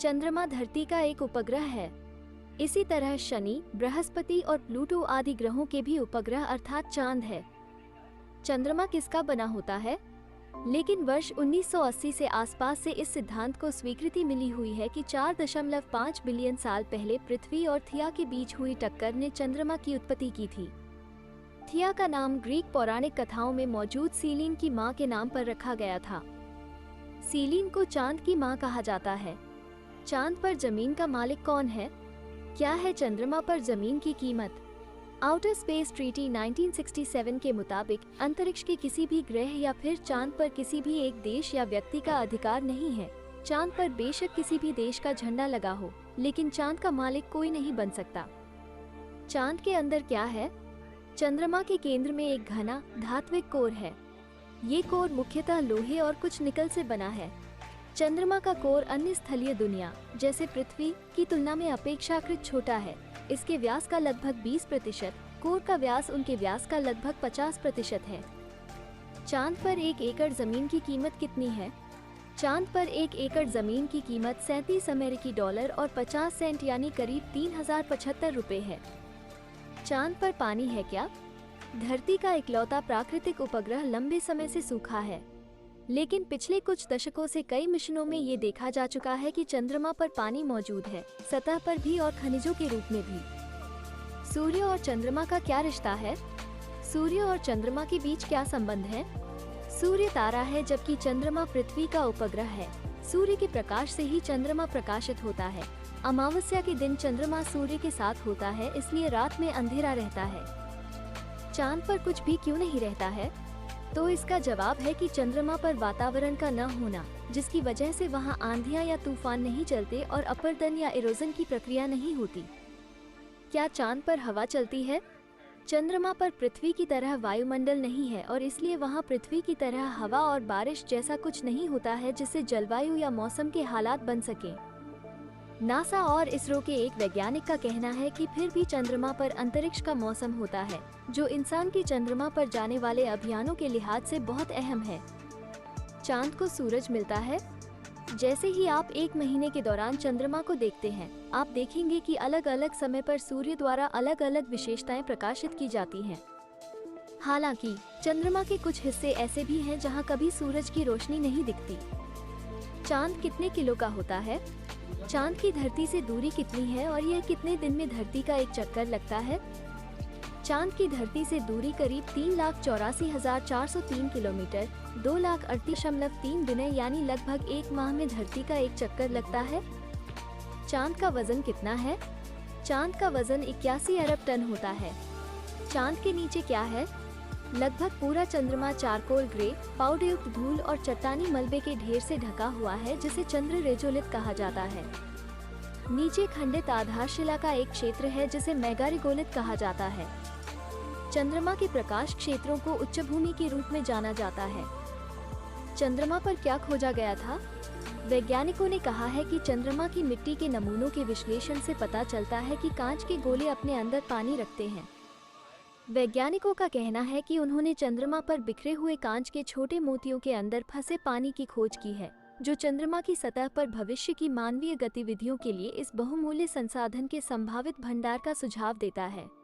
चंद्रमा धरती का एक उपग्रह है। इसी तरह शनि, बृहस्पति और प्लूटो आदि ग्रहों के भी उपग्रह अर्थात चांद है। चंद्रमा किसका बना होता है? लेकिन वर्ष 1980 से आसपास से इस सिद्धांत को स्वीकृति मिली हुई है कि 4.5 बिलियन साल पहले पृथ्वी और थिया के बीच हुई टक्कर ने चंद्रमा की उत्पत्ति की थी। थिया का नाम ग्रीक पौराणिक कथाओं में मौजूद सीलीन की मां के नाम पर रखा गया था। सीलीन को चांद की मां कहा जाता है। चांद पर जमीन का मालिक कौन है? क्या है चंद्रमा पर जमीन की कीमत? आउटर स्पेस ट्रीटी 1967 के मुताबिक अंतरिक्ष के किसी भी ग्रह या फिर चांद पर किसी भी एक देश या व्यक्ति का अधिकार नहीं है। चांद पर बेशक किसी भी देश का झंडा लगा हो, लेकिन चांद का मालिक कोई नहीं बन सकता। चांद के अंदर क्या है? चंद्रमा के केंद्र में एक घना धात्विक कोर है। ये कोर मुख्यतः लोहे और कुछ निकल से बना है। चंद्रमा का कोर अन्य स्थलीय दुनिया जैसे पृथ्वी की तुलना में अपेक्षाकृत छोटा है। इसके व्यास का लगभग 20%, कोर का व्यास उनके व्यास का लगभग 50% है। चांद पर 1 एकड़ जमीन की कीमत कितनी है? चांद पर 1 एकड़ जमीन की कीमत 37 अमेरिकी डॉलर और 50 सेंट यानी करीब 3075 रुपए है। चांद पर पानी है क्या? धरती का इकलौता प्राकृतिक उपग्रह लंबे समय से सूखा है, लेकिन पिछले कुछ दशकों से कई मिशनों में ये देखा जा चुका है कि चंद्रमा पर पानी मौजूद है, सतह पर भी और खनिजों के रूप में भी। सूर्य और चंद्रमा का क्या रिश्ता है? सूर्य और चंद्रमा के बीच क्या संबंध है? सूर्य तारा है जबकि चंद्रमा पृथ्वी का उपग्रह है। सूर्य के प्रकाश से ही चंद्रमा प्रकाशित होता है। अमावस्या के दिन चंद्रमा सूर्य के साथ होता है, इसलिए रात में अंधेरा रहता है। चांद पर कुछ भी क्यों नहीं रहता है? तो इसका जवाब है कि चंद्रमा पर वातावरण का न होना, जिसकी वजह से वहां आंधियां या तूफान नहीं चलते और अपरदन या इरोजन की प्रक्रिया नहीं होती। क्या चांद पर हवा चलती है? चंद्रमा पर पृथ्वी की तरह वायुमंडल नहीं है और इसलिए वहां पृथ्वी की तरह हवा और बारिश जैसा कुछ नहीं होता है जिससे जलवायु या मौसम के हालात बन सके। नासा और इसरो के एक वैज्ञानिक का कहना है कि फिर भी चंद्रमा पर अंतरिक्ष का मौसम होता है, जो इंसान के चंद्रमा पर जाने वाले अभियानों के लिहाज से बहुत अहम है। चांद को सूरज मिलता है। जैसे ही आप 1 महीने के दौरान चंद्रमा को देखते हैं, आप देखेंगे कि अलग अलग समय पर सूर्य द्वारा अलग अलग विशेषताएं प्रकाशित की जाती हैं। हालांकि चंद्रमा के कुछ हिस्से ऐसे भी हैं जहां कभी सूरज की रोशनी नहीं दिखती। चांद कितने किलो का होता है? चांद की धरती से दूरी कितनी है और यह कितने दिन में धरती का एक चक्कर लगता है? चांद की धरती से दूरी करीब 3,84,403 किलोमीटर, 2,38.3 दिन यानी लगभग 1 माह में धरती का एक चक्कर लगता है। चांद का वजन कितना है? चांद का वजन 81 अरब टन होता है। चांद के नीचे क्या है? लगभग पूरा चंद्रमा चारकोल ग्रे, पाउडरयुक्त धूल और चट्टानी मलबे के ढेर से ढका हुआ है, जिसे चंद्र रेजोलिथ कहा जाता है। नीचे खंडित आधारशिला का एक क्षेत्र है जिसे मेगारिगोलिथ कहा जाता है। चंद्रमा के प्रकाश क्षेत्रों को उच्चभूमि के रूप में जाना जाता है। चंद्रमा पर क्या खोजा गया था? वैज्ञानिकों ने कहा है कि चंद्रमा की मिट्टी के नमूनों के विश्लेषण से पता चलता है कि कांच के गोले अपने अंदर पानी रखते हैं। वैज्ञानिकों का कहना है कि उन्होंने चंद्रमा पर बिखरे हुए कांच के छोटे मोतियों के अंदर फंसे पानी की खोज की है, जो चंद्रमा की सतह पर भविष्य की मानवीय गतिविधियों के लिए इस बहुमूल्य संसाधन के संभावित भंडार का सुझाव देता है।